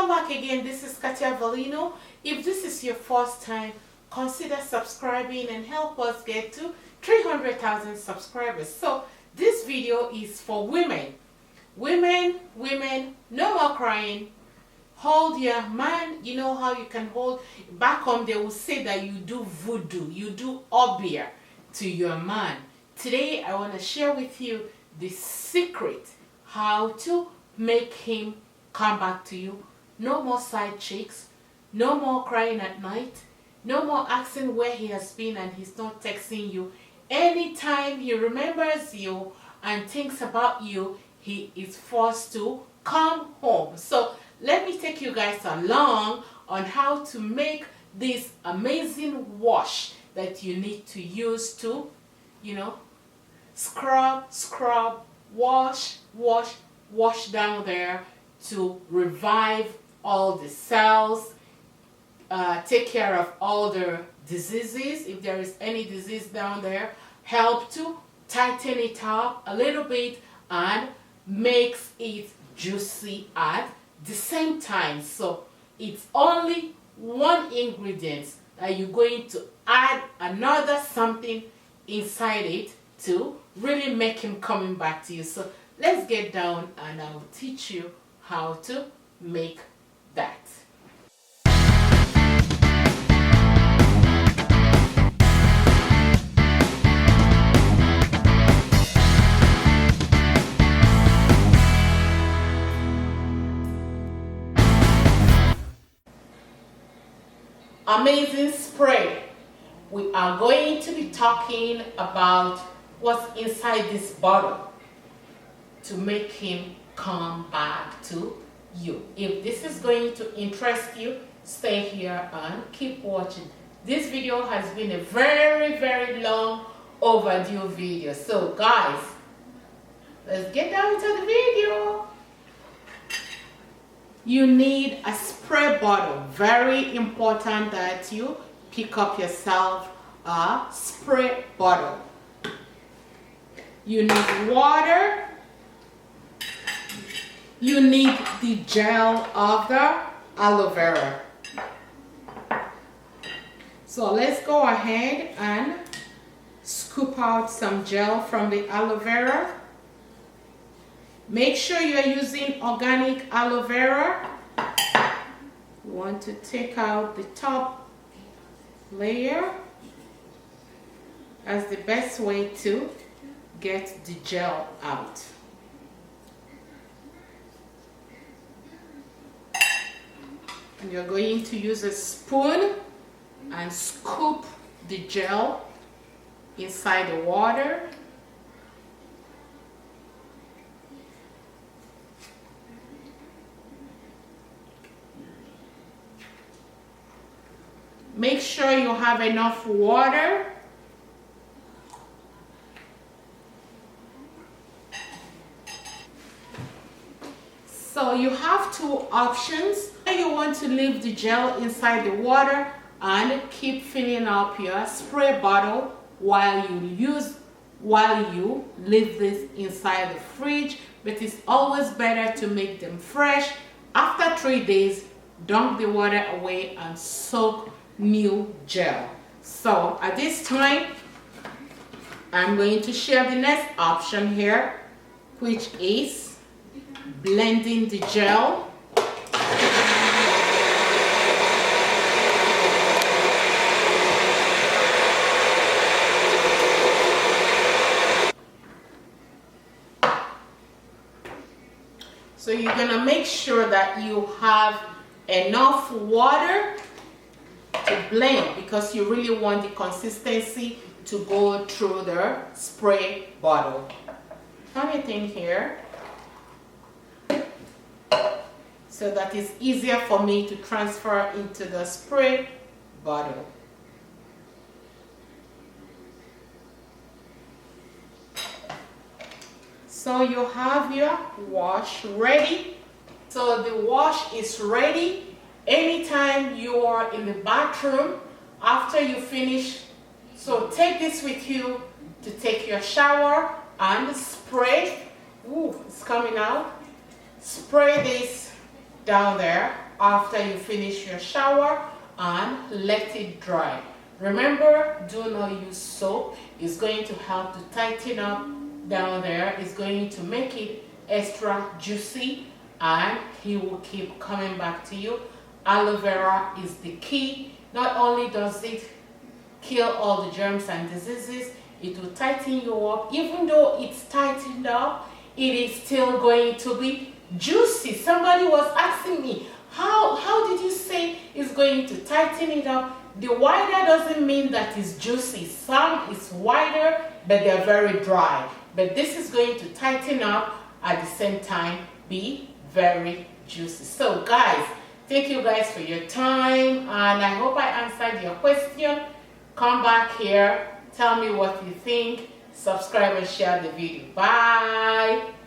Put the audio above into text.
back again. This is Katia Valino. If this is your first time, consider subscribing and help us get to 300,000 subscribers. So this video is for women. Women, no more crying. Hold your man. You know how you can hold. Back home they will say that you do voodoo, you do obia to your man. Today I want to share with you the secret how to make him come back to you. No more side chicks, no more crying at night, no more asking where he has been and he's not texting you. Anytime he remembers you and thinks about you, he is forced to come home. So let me take you guys along on how to make this amazing wash that you need to use to, scrub, wash down there to revive all the cells, take care of all the diseases. If there is any disease down there, help to tighten it up a little bit and makes it juicy at the same time. So it's only one ingredient that you're going to add another something inside it to really make him coming back to you. So let's get down and I'll teach you how to make that. Amazing spray. We are going to be talking about what's inside this bottle to make him come back to you. If this is going to interest you, stay here and keep watching. This video has been a very long overdue video. So guys, let's get down to the video. You need a spray bottle. Very important that you pick up yourself a spray bottle. You need water. You need the gel of the aloe vera. So let's go ahead and scoop out some gel from the aloe vera. Make sure you're using organic aloe vera. You want to take out the top layer as the best way to get the gel out. And you're going to use a spoon and scoop the gel inside the water. Make sure you have enough water. So you have two options. You want to leave the gel inside the water and keep filling up your spray bottle while you leave this inside the fridge, but it's always better to make them fresh. After 3 days, dump the water away and soak new gel. So at this time, I'm going to share the next option here, which is blending the gel. So you're gonna make sure that you have enough water to blend because you really want the consistency to go through the spray bottle. Everything here so that it's easier for me to transfer into the spray bottle. So you have your wash ready. So the wash is ready. Anytime you are in the bathroom after you finish, so take this with you to take your shower and spray. Ooh, it's coming out. Spray this down there after you finish your shower and let it dry. Remember, do not use soap. It's going to help to tighten up down there. It's going to make it extra juicy and he will keep coming back to you. Aloe vera is the key. Not only does it kill all the germs and diseases, it will tighten you up. Even though it's tightened up, it is still going to be juicy. Somebody was asking me, how did you say it's going to tighten it up? The wider doesn't mean that it's juicy. Some is wider, but they're very dry. But this is going to tighten up at the same time, be very juicy. So guys, thank you guys for your time, and I hope I answered your question. Come back here, tell me what you think, subscribe and share the video. Bye.